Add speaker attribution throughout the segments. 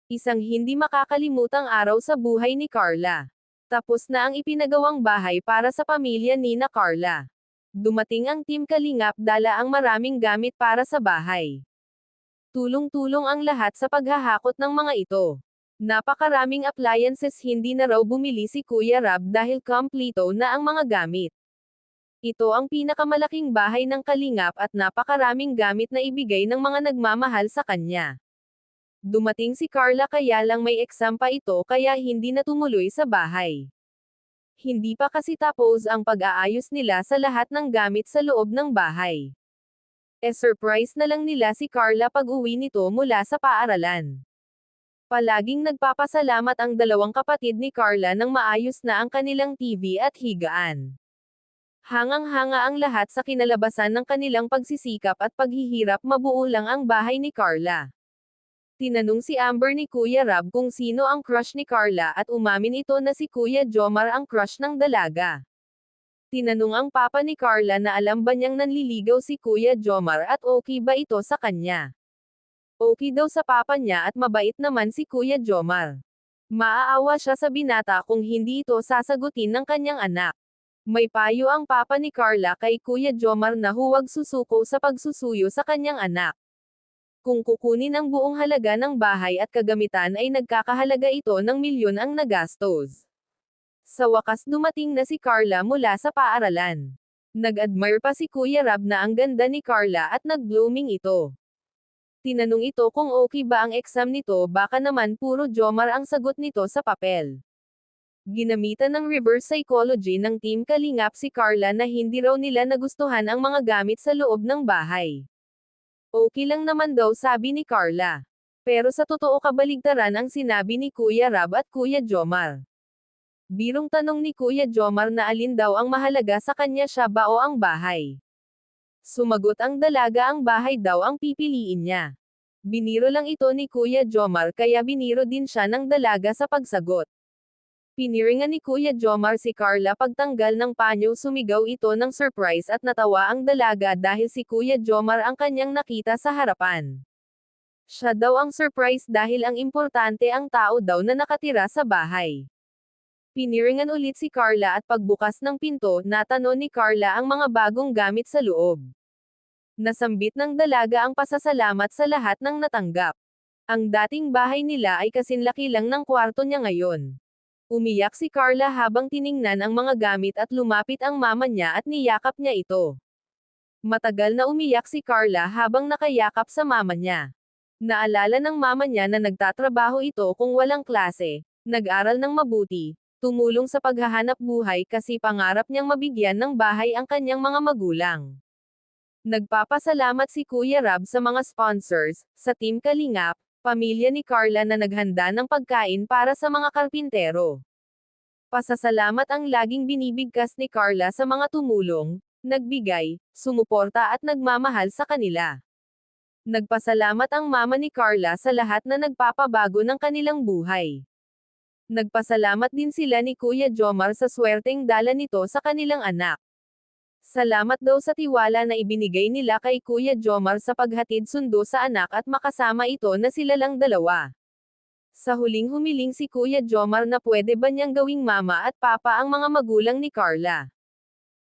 Speaker 1: Isang hindi makakalimutang araw sa buhay ni Carla. Tapos na ang ipinagawang bahay para sa pamilya ni na Carla. Dumating ang Team Kalingap dala ang maraming gamit para sa bahay. Tulong-tulong ang lahat sa paghahakot ng mga ito. Napakaraming appliances hindi na raw bumili si Kuya Rab dahil kompleto na ang mga gamit. Ito ang pinakamalaking bahay ng Kalingap at napakaraming gamit na ibigay ng mga nagmamahal sa kanya. Dumating si Carla kaya lang may exam pa ito kaya hindi na tumuloy sa bahay. Hindi pa kasi tapos ang pag-aayos nila sa lahat ng gamit sa loob ng bahay. Surprise na lang nila si Carla pag-uwi nito mula sa paaralan. Palaging nagpapasalamat ang dalawang kapatid ni Carla nang maayos na ang kanilang TV at higaan. Hangang-hanga ang lahat sa kinalabasan ng kanilang pagsisikap at paghihirap mabuo lang ang bahay ni Carla. Tinanong si Amber ni Kuya Rab kung sino ang crush ni Carla at umamin ito na si Kuya Jomar ang crush ng dalaga. Tinanong ang papa ni Carla na alam ba niyang nanliligaw si Kuya Jomar at okay ba ito sa kanya. Okay daw sa papa niya at mabait naman si Kuya Jomar. Maaawa siya sa binata kung hindi ito sasagutin ng kanyang anak. May payo ang papa ni Carla kay Kuya Jomar na huwag susuko sa pagsusuyo sa kanyang anak. Kung kukunin ang buong halaga ng bahay at kagamitan ay nagkakahalaga ito ng milyon ang nagastos. Sa wakas dumating na si Carla mula sa paaralan. Nag-admire pa si Kuya Rab na ang ganda ni Carla at nag-blooming ito. Tinanong ito kung okay ba ang exam nito baka naman puro Jomar ang sagot nito sa papel. Ginamitan ng reverse psychology ng Team Kalingap si Carla na hindi raw nila nagustuhan ang mga gamit sa loob ng bahay. Okay lang naman daw sabi ni Carla. Pero sa totoo kabaligtaran ang sinabi ni Kuya Rab at Kuya Jomar. Birong tanong ni Kuya Jomar na alin daw ang mahalaga sa kanya, siya ba o ang bahay. Sumagot ang dalaga ang bahay daw ang pipiliin niya. Biniro lang ito ni Kuya Jomar kaya biniro din siya ng dalaga sa pagsagot. Piniringan ni Kuya Jomar si Carla pagtanggal ng panyo, sumigaw ito ng surprise at natawa ang dalaga dahil si Kuya Jomar ang kanyang nakita sa harapan. Siya daw ang surprise dahil ang importante ang tao daw na nakatira sa bahay. Piniringan ulit si Carla at pagbukas ng pinto, natanong ni Carla ang mga bagong gamit sa loob. Nasambit ng dalaga ang pasasalamat sa lahat ng natanggap. Ang dating bahay nila ay kasinlaki lang ng kwarto niya ngayon. Umiyak si Carla habang tiningnan ang mga gamit at lumapit ang mama niya at niyakap niya ito. Matagal na umiyak si Carla habang nakayakap sa mama niya. Naalala ng mama niya na nagtatrabaho ito kung walang klase, nag-aral ng mabuti, tumulong sa paghahanap buhay kasi pangarap niyang mabigyan ng bahay ang kanyang mga magulang. Nagpapasalamat si Kuya Rab sa mga sponsors, sa Team Kalingap, pamilya ni Carla na naghanda ng pagkain para sa mga karpintero. Pasasalamat ang laging binibigkas ni Carla sa mga tumulong, nagbigay, sumuporta at nagmamahal sa kanila. Nagpasalamat ang mama ni Carla sa lahat na nagpapabago ng kanilang buhay. Nagpasalamat din sila ni Kuya Jomar sa swerteng dala nito sa kanilang anak. Salamat daw sa tiwala na ibinigay nila kay Kuya Jomar sa paghatid sundo sa anak at makasama ito na sila lang dalawa. Sa huling humiling si Kuya Jomar na pwede ba niyang gawing mama at papa ang mga magulang ni Carla.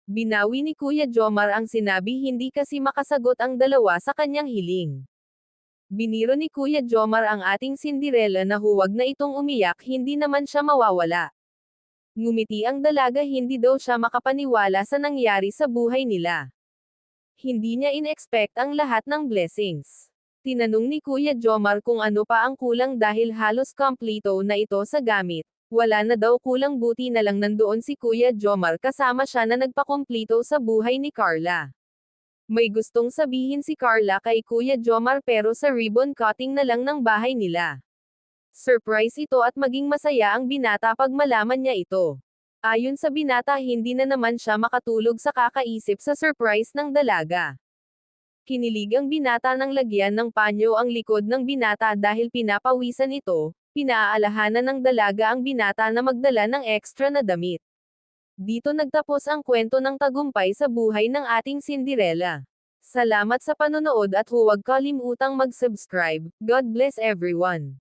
Speaker 1: Binawi ni Kuya Jomar ang sinabi hindi kasi makasagot ang dalawa sa kanyang hiling. Biniro ni Kuya Jomar ang ating Cinderella na huwag na itong umiyak, hindi naman siya mawawala. Ngumiti ang dalaga, hindi daw siya makapaniwala sa nangyari sa buhay nila. Hindi niya in-expect ang lahat ng blessings. Tinanong ni Kuya Jomar kung ano pa ang kulang dahil halos kompleto na ito sa gamit. Wala na daw kulang, buti na lang nandoon si Kuya Jomar kasama siya na nagpakompleto sa buhay ni Carla. May gustong sabihin si Carla kay Kuya Jomar pero sa ribbon cutting na lang ng bahay nila. Surprise ito at maging masaya ang binata pag malaman niya ito. Ayon sa binata, hindi na naman siya makatulog sa kakaisip sa surprise ng dalaga. Kinilig ang binata nang lagyan ng panyo ang likod ng binata dahil pinapawisan ito, pinaalahanan ng dalaga ang binata na magdala ng extra na damit. Dito nagtapos ang kwento ng tagumpay sa buhay ng ating Cinderella. Salamat sa panonood at huwag kalimutang mag-subscribe. God bless everyone.